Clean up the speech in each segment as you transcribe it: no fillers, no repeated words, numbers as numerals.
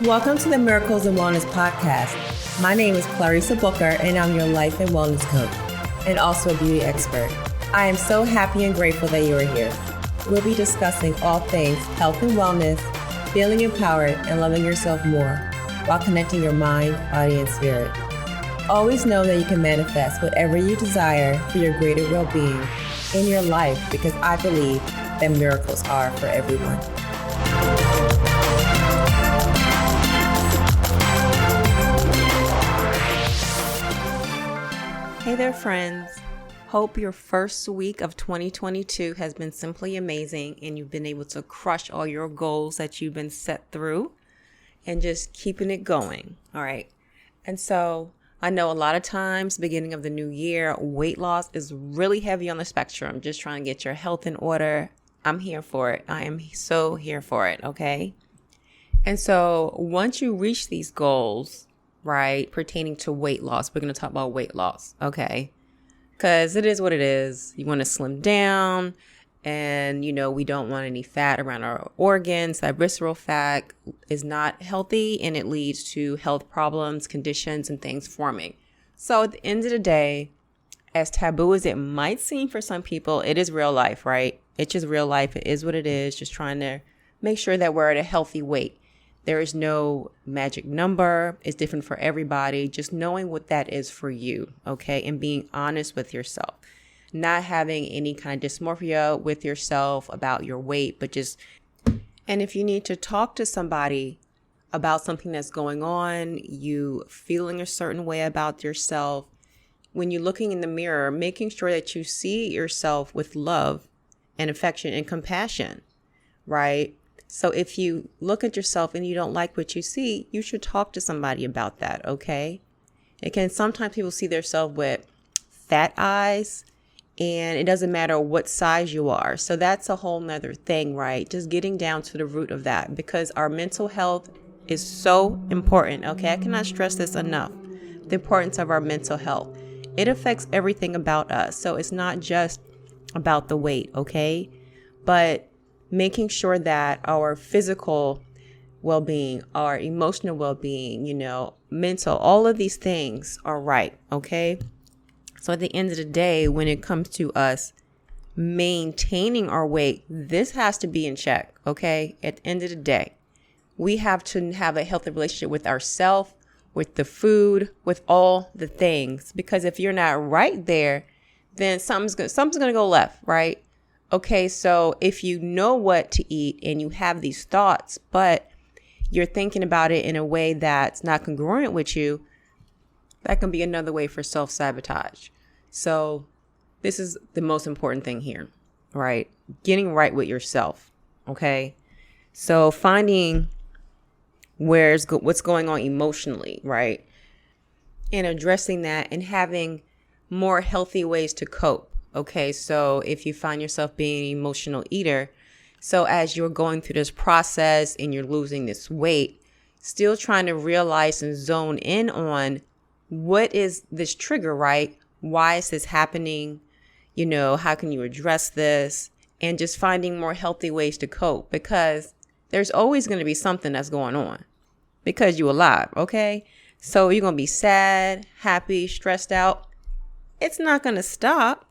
Welcome to the Miracles and Wellness Podcast. My name is Clarissa Booker, and I'm your life and wellness coach, and also a beauty expert. I am so happy and grateful that you are here. We'll be discussing all things health and wellness, feeling empowered, and loving yourself more, while connecting your mind, body, and spirit. Always know that you can manifest whatever you desire for your greater well-being in your life, because I believe that miracles are for everyone. Hey there, friends. Hope your first week of 2022 has been simply amazing and you've been able to crush all your goals that you've been set through and just keeping it going. All right. And so I know a lot of times, beginning of the new year, weight loss is really heavy on the spectrum. Just trying to get your health in order. I'm here for it. I am so here for it. Okay. And so once you reach these goals, right, pertaining to weight loss, we're going to talk about weight loss. Okay. Because it is what it is. You want to slim down and, we don't want any fat around our organs. That visceral fat is not healthy and it leads to health problems, conditions, and things forming. So at the end of the day, as taboo as it might seem for some people, it is real life, right? It's just real life. It is what it is. Just trying to make sure that we're at a healthy weight. There is no magic number. It's different for everybody. Just knowing what that is for you, okay? And being honest with yourself. Not having any kind of dysmorphia with yourself about your weight, but just, and if you need to talk to somebody about something that's going on, you feeling a certain way about yourself, when you're looking in the mirror, making sure that you see yourself with love and affection and compassion, right? So if you look at yourself and you don't like what you see, you should talk to somebody about that, okay? Again, sometimes people see themselves with fat eyes, and it doesn't matter what size you are. So that's a whole nother thing, right? Just getting down to the root of that, because our mental health is so important, okay? I cannot stress this enough, the importance of our mental health. It affects everything about us. So it's not just about the weight, okay? But making sure that our physical well-being, our emotional well-being, mental, all of these things are right, okay? So at the end of the day, when it comes to us maintaining our weight, this has to be in check, okay? At the end of the day, we have to have a healthy relationship with ourselves, with the food, with all the things. Because if you're not right there, then something's going to go left, right? Okay, so if you know what to eat and you have these thoughts, but you're thinking about it in a way that's not congruent with you, that can be another way for self-sabotage. So this is the most important thing here, right? Getting right with yourself, okay? So finding what's going on emotionally, right? And addressing that and having more healthy ways to cope. Okay, so if you find yourself being an emotional eater, so as you're going through this process and you're losing this weight, still trying to realize and zone in on what is this trigger, right? Why is this happening? How can you address this? And just finding more healthy ways to cope, because there's always going to be something that's going on because you're alive, okay? So you're going to be sad, happy, stressed out. It's not going to stop.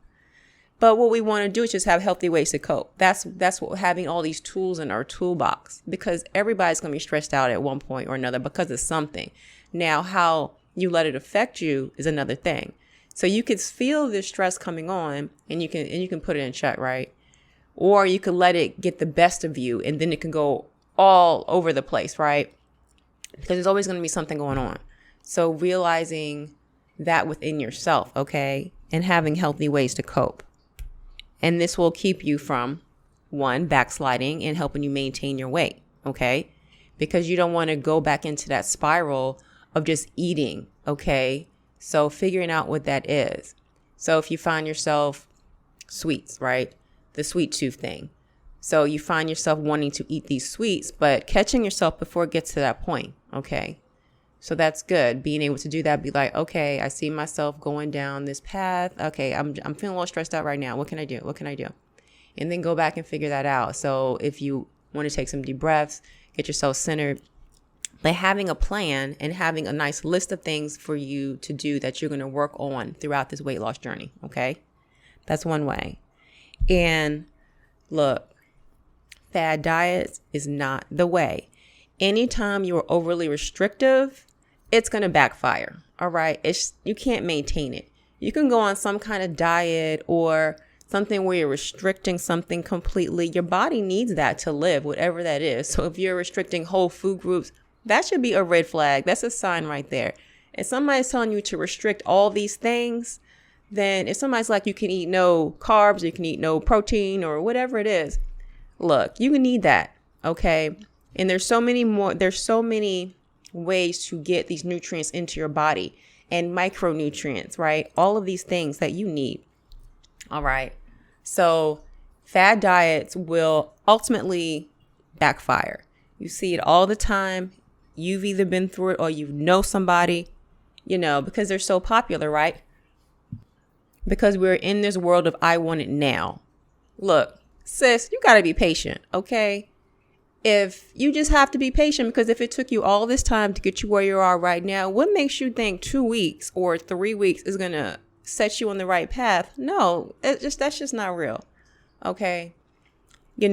But what we want to do is just have healthy ways to cope. That's what having all these tools in our toolbox, because everybody's going to be stressed out at one point or another because of something. Now, how you let it affect you is another thing. So you can feel this stress coming on and you can put it in check, right? Or you can let it get the best of you and then it can go all over the place, right? Because there's always going to be something going on. So realizing that within yourself, okay? And having healthy ways to cope. And this will keep you from, one, backsliding and helping you maintain your weight, okay? Because you don't want to go back into that spiral of just eating, okay? So figuring out what that is. So if you find yourself sweets, right? The sweet tooth thing. So you find yourself wanting to eat these sweets, but catching yourself before it gets to that point, okay? So that's good. Being able to do that, be like, okay, I see myself going down this path. Okay, I'm feeling a little stressed out right now. What can I do? What can I do? And then go back and figure that out. So if you want to take some deep breaths, get yourself centered, But having a plan and having a nice list of things for you to do that you're going to work on throughout this weight loss journey. Okay. That's one way. And look, fad diets is not the way. Anytime you're overly restrictive, it's going to backfire. All right. You can't maintain it. You can go on some kind of diet or something where you're restricting something completely. Your body needs that to live, whatever that is. So if you're restricting whole food groups, that should be a red flag. That's a sign right there. If somebody's telling you to restrict all these things, then if somebody's like, you can eat no carbs, you can eat no protein or whatever it is, look, you need that. Okay. And there's so many ways to get these nutrients into your body and micronutrients, right? All of these things that you need. All right. So fad diets will ultimately backfire. You see it all the time. You've either been through it or you know somebody, because they're so popular, right? Because we're in this world of I want it now. Look, sis, you got to be patient, okay? If you just have to be patient, because if it took you all this time to get you where you are right now, what makes you think 2 weeks or 3 weeks is going to set you on the right path? No, that's just not real. Okay. You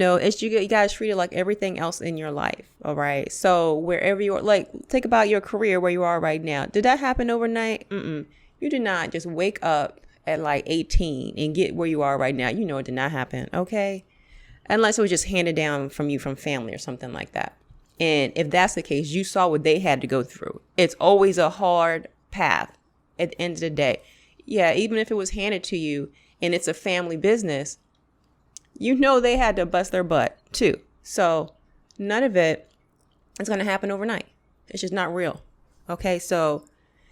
guys treat it like everything else in your life. All right. So wherever you are, like, think about your career where you are right now. Did that happen overnight? You did not just wake up at like 18 and get where you are right now. It did not happen. Okay. Unless it was just handed down from family or something like that. And if that's the case, you saw what they had to go through. It's always a hard path at the end of the day. Yeah, even if it was handed to you and it's a family business, they had to bust their butt too. So none of it is going to happen overnight. It's just not real. Okay, so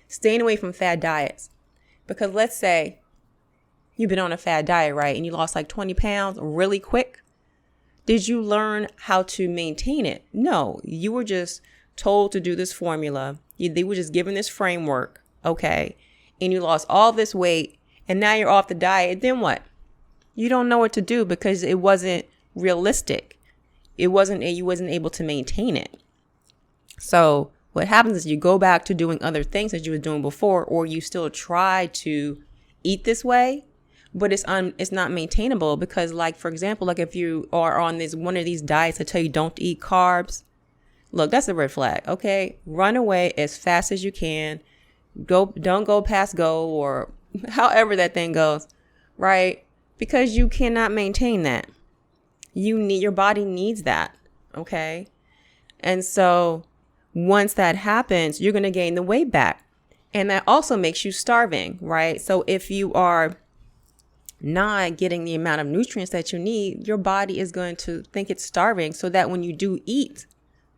staying away from fad diets. Because let's say you've been on a fad diet, right? And you lost like 20 pounds really quick. Did you learn how to maintain it? No, you were just told to do this formula. They were just given this framework. Okay. And you lost all this weight and now you're off the diet. Then what? You don't know what to do because it wasn't realistic. You wasn't able to maintain it. So what happens is you go back to doing other things that you were doing before, or you still try to eat this way, but it's not maintainable because, like, for example, like if you are on one of these diets that tell you don't eat carbs, look, that's a red flag. Okay. Run away as fast as you can. Don't go past go or however that thing goes, right? Because you cannot maintain that. Your body needs that. Okay. And so once that happens, you're going to gain the weight back. And that also makes you starving, right? So if you are not getting the amount of nutrients that you need, your body is going to think it's starving, so that when you do eat,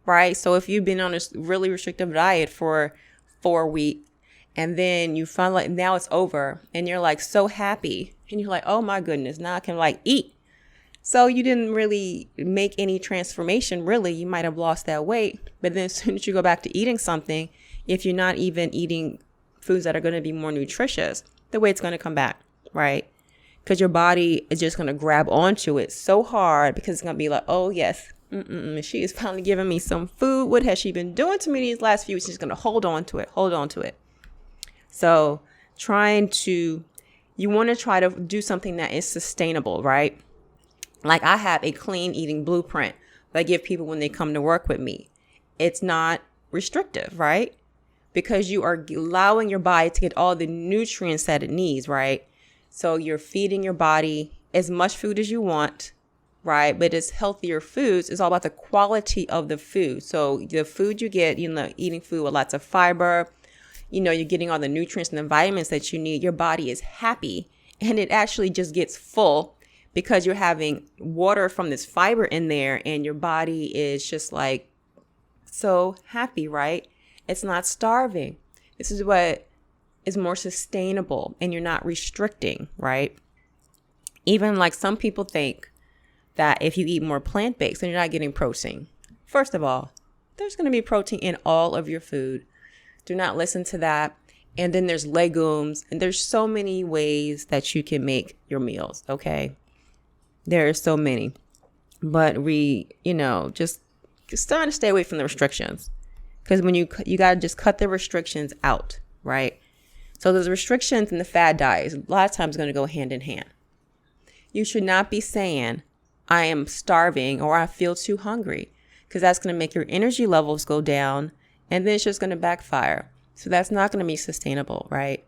right? So if you've been on a really restrictive diet for 4 weeks and then you find like now it's over and you're like so happy and you're like, oh my goodness, now I can like eat. So you didn't really make any transformation, really. You might have lost that weight, but then as soon as you go back to eating something, if you're not even eating foods that are going to be more nutritious, the weight's going to come back, right? Because your body is just going to grab onto it so hard because it's going to be like, oh, yes, she is finally giving me some food. What has she been doing to me these last few weeks? She's going to hold on to it. So you want to try to do something that is sustainable, right? Like I have a clean eating blueprint that I give people when they come to work with me. It's not restrictive, right? Because you are allowing your body to get all the nutrients that it needs, right? So you're feeding your body as much food as you want, right? But it's healthier foods. It's all about the quality of the food. So the food you get, eating food with lots of fiber, you're getting all the nutrients and the vitamins that you need. Your body is happy and it actually just gets full because you're having water from this fiber in there and your body is just like so happy, right? It's not starving. This is what is more sustainable and you're not restricting, right? Even like some people think that if you eat more plant-based, then you're not getting protein. First of all, there's going to be protein in all of your food. Do not listen to that. And then there's legumes and there's so many ways that you can make your meals. Okay. There are so many, but just starting to stay away from the restrictions. Because when you got to just cut the restrictions out, right? So those restrictions and the fad diet a lot of times going to go hand in hand. You should not be saying, I am starving or I feel too hungry, because that's going to make your energy levels go down and then it's just going to backfire. So that's not going to be sustainable, right?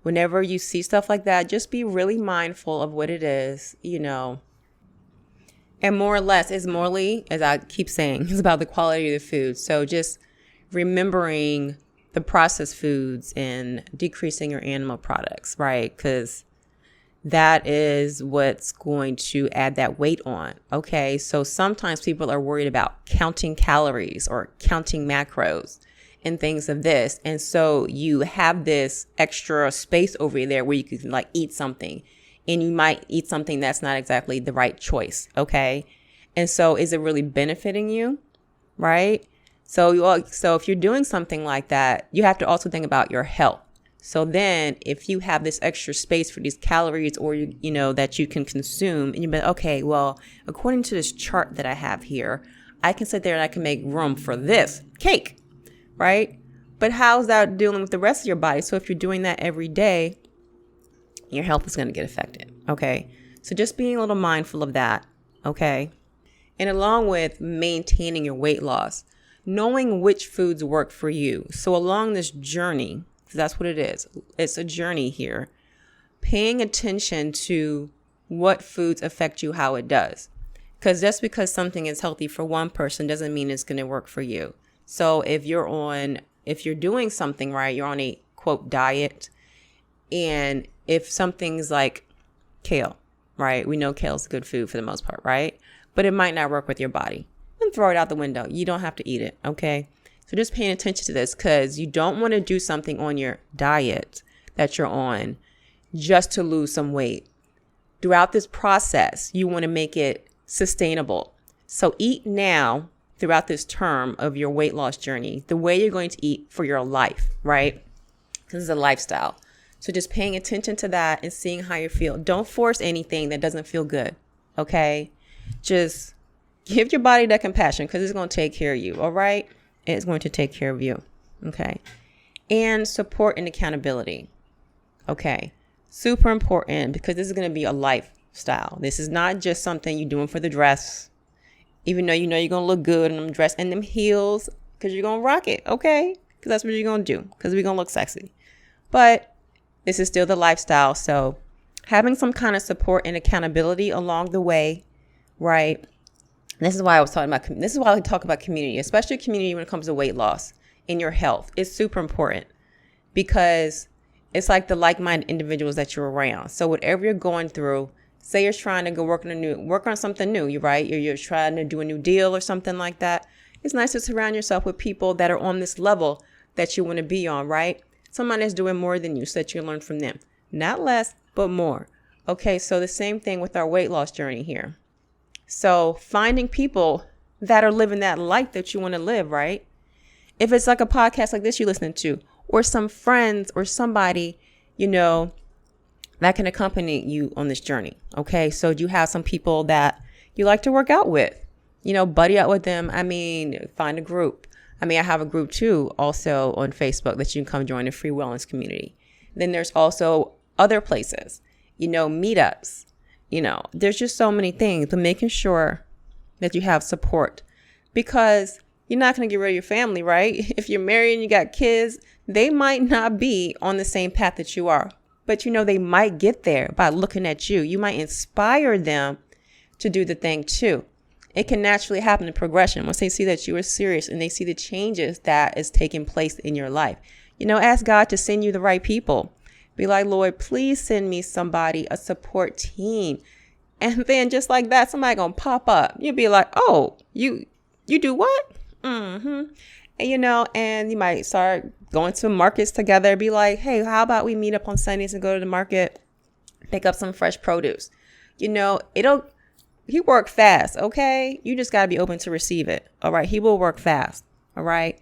Whenever you see stuff like that, just be really mindful of what it is, and more or less, it's morally, as I keep saying, it's about the quality of the food. So just remembering the processed foods and decreasing your animal products, right? Because that is what's going to add that weight on. Okay, so sometimes people are worried about counting calories or counting macros and things of this. And so you have this extra space over there where you can like eat something, and you might eat something that's not exactly the right choice. Okay. And so is it really benefiting you? Right. So if you're doing something like that, you have to also think about your health. So then if you have this extra space for these calories or, that you can consume, and you've been, okay, well, according to this chart that I have here, I can sit there and I can make room for this cake, right? But how's that dealing with the rest of your body? So if you're doing that every day, your health is going to get affected, okay? So just being a little mindful of that, okay? And along with maintaining your weight loss, knowing which foods work for you. So along this journey, because that's what it is, it's a journey here, paying attention to what foods affect you, how it does. Because just because something is healthy for one person doesn't mean it's going to work for you. So if you're doing something right, you're on a quote diet, and if something's like kale, right? We know kale's good food for the most part, right? But it might not work with your body. And throw it out the window. You don't have to eat it, okay? So just paying attention to this, because you don't want to do something on your diet that you're on just to lose some weight. Throughout this process, you want to make it sustainable. So eat now throughout this term of your weight loss journey, the way you're going to eat for your life, right? This is a lifestyle. So just paying attention to that and seeing how you feel. Don't force anything that doesn't feel good, okay? Just give your body that compassion, because it's going to take care of you, all right? It's going to take care of you, okay? And support and accountability, okay? Super important, because this is going to be a lifestyle. This is not just something you're doing for the dress, even though you're going to look good in them dress and them heels, because you're going to rock it, okay? Because that's what you're going to do, because we're going to look sexy. But this is still the lifestyle. So having some kind of support and accountability along the way, right? This is why I talk about community, especially community when it comes to weight loss and your health. It's super important, because it's like the like-minded individuals that you're around. So whatever you're going through, say you're trying to go work on something new, you're trying to do a new deal or something like that. It's nice to surround yourself with people that are on this level that you want to be on, right? Someone that's doing more than you, so that you can learn from them. Not less, but more. Okay, so the same thing with our weight loss journey here. So finding people that are living that life that you want to live, right? If it's like a podcast like this you're listening to, or some friends or somebody, that can accompany you on this journey. Okay, so you have some people that you like to work out with, buddy out with them. Find a group. I have a group too, also on Facebook, that you can come join the free wellness community. Then there's also other places, meetups. There's just so many things, but making sure that you have support, because you're not going to get rid of your family, right? If you're married and you got kids, they might not be on the same path that you are, but they might get there by looking at you. You might inspire them to do the thing too. It can naturally happen in progression once they see that you are serious and they see the changes that is taking place in your life. Ask God to send you the right people. Be like, Lord, please send me somebody, a support team. And then just like that, somebody gonna pop up. You'll be like, oh, you do what? Mm-hmm. And, and you might start going to markets together. Be like, hey, how about we meet up on Sundays and go to the market, pick up some fresh produce? He work fast, okay? You just got to be open to receive it, all right? He will work fast, all right?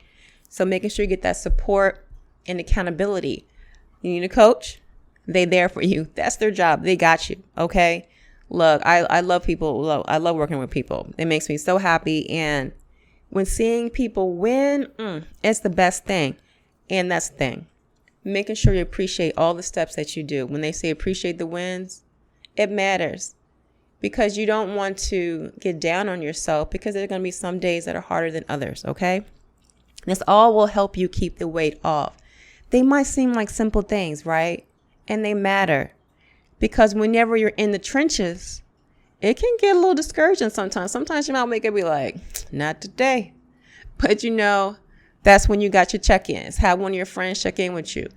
So making sure you get that support and accountability. You need a coach? They there for you. That's their job. They got you, okay? Look, I love people. I love working with people. It makes me so happy. And When seeing people win, it's the best thing. And that's the thing. Making sure you appreciate all the steps that you do. When they say appreciate the wins, it matters. Because you don't want to get down on yourself, because there are going to be some days that are harder than others, okay? This all will help you keep the weight off. They might seem like simple things, right? And they matter. Because whenever you're in the trenches, it can get a little discouraging sometimes. Sometimes you might make it be like, not today. But that's when you got your check-ins. Have one of your friends check in with you.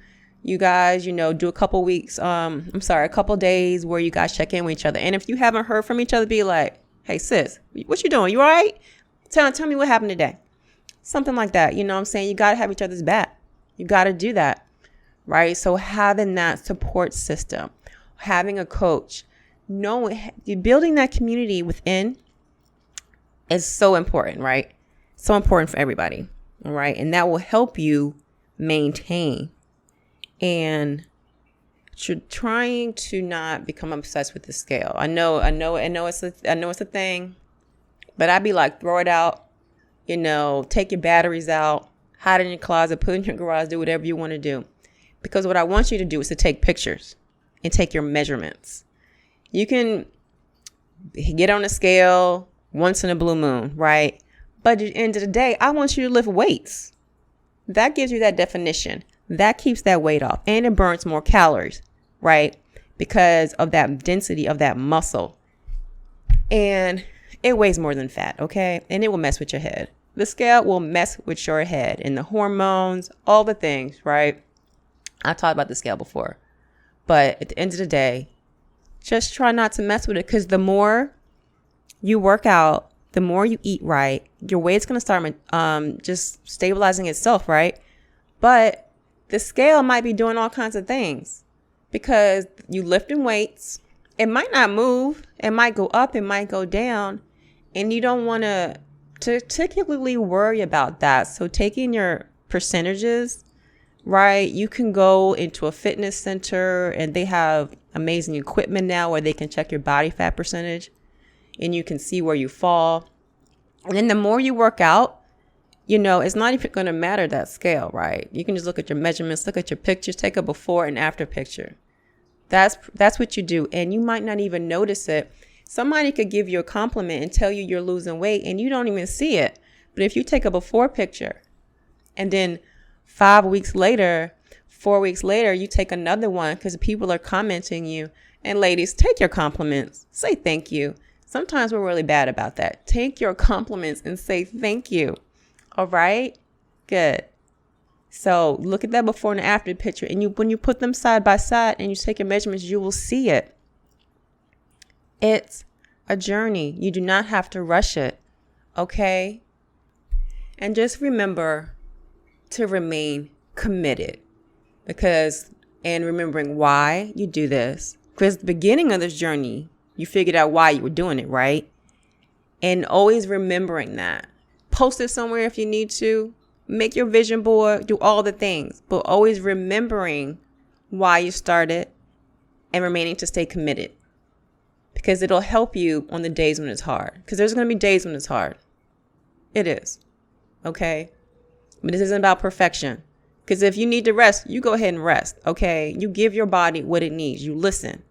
You guys, do a couple days where you guys check in with each other. And if you haven't heard from each other, be like, hey, sis, what you doing? You all right? Tell me what happened today. Something like that. You know what I'm saying? You got to have each other's back. You got to do that, right? So having that support system, having a coach, building that community within is so important, right? So important for everybody, all right? And that will help you maintain. And trying to not become obsessed with the scale. I know it's a thing, but I'd be like, throw it out, take your batteries out, hide it in your closet, put it in your garage, do whatever you want to do. Because what I want you to do is to take pictures and take your measurements. You can get on a scale once in a blue moon, right? But at the end of the day, I want you to lift weights. That gives you that definition. That keeps that weight off, and it burns more calories, right? Because of that density of that muscle. And it weighs more than fat, okay? And it will mess with your head. The scale will mess with your head and the hormones, all the things, right? I talked about the scale before. But at the end of the day, just try not to mess with it, because the more you work out, the more you eat right, your weight's going to start just stabilizing itself, right? But the scale might be doing all kinds of things, because you lifting weights. It might not move. It might go up. It might go down. And you don't want to particularly worry about that. So taking your percentages, right? You can go into a fitness center, and they have amazing equipment now where they can check your body fat percentage, and you can see where you fall. And then the more you work out, it's not even going to matter that scale, right? You can just look at your measurements, look at your pictures, take a before and after picture. That's what you do. And you might not even notice it. Somebody could give you a compliment and tell you you're losing weight, and you don't even see it. But if you take a before picture, and then 4 weeks later, you take another one, because people are commenting you. And ladies, take your compliments. Say thank you. Sometimes we're really bad about that. Take your compliments and say thank you. All right? Good. So look at that before and after picture. And when you put them side by side and you take your measurements, you will see it. It's a journey. You do not have to rush it. Okay? And just remember to remain committed. And remembering why you do this. Because at the beginning of this journey, you figured out why you were doing it, right? And always remembering that. Post it somewhere if you need to. Make your vision board. Do all the things. But always remembering why you started and remaining to stay committed. Because it'll help you on the days when it's hard. Because there's going to be days when it's hard. It is. Okay? But this isn't about perfection. Because if you need to rest, you go ahead and rest. Okay? You give your body what it needs. You listen.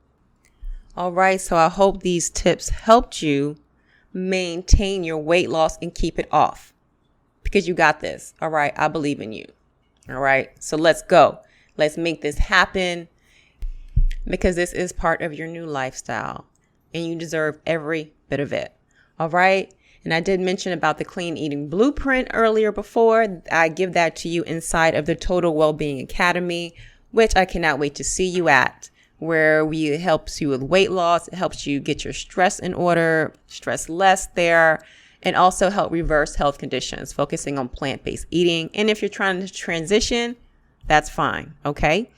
All right. So I hope these tips helped you maintain your weight loss and keep it off, because you got this. All right. I believe in you. All right. So let's go. Let's make this happen, because this is part of your new lifestyle and you deserve every bit of it. All right. And I did mention about the Clean Eating Blueprint earlier before. I give that to you inside of the Total Wellbeing Academy, which I cannot wait to see you at, where it helps you with weight loss. It helps you get your stress in order, stress less there, and also help reverse health conditions, focusing on plant-based eating. And if you're trying to transition, that's fine. Okay.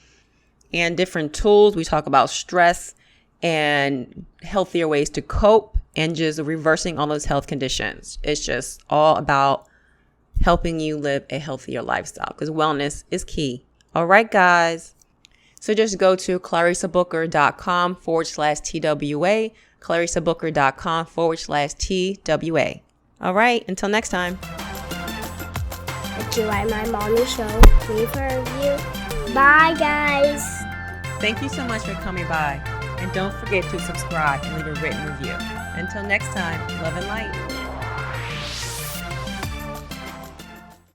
And different tools. We talk about stress and healthier ways to cope and just reversing all those health conditions. It's just all about helping you live a healthier lifestyle, because wellness is key. All right, guys. So just go to clarissabooker.com/TWA, clarissabooker.com/TWA. All right. Until next time. If you like my morning show, leave a review. Bye, guys. Thank you so much for coming by. And don't forget to subscribe and leave a written review. Until next time, love and light.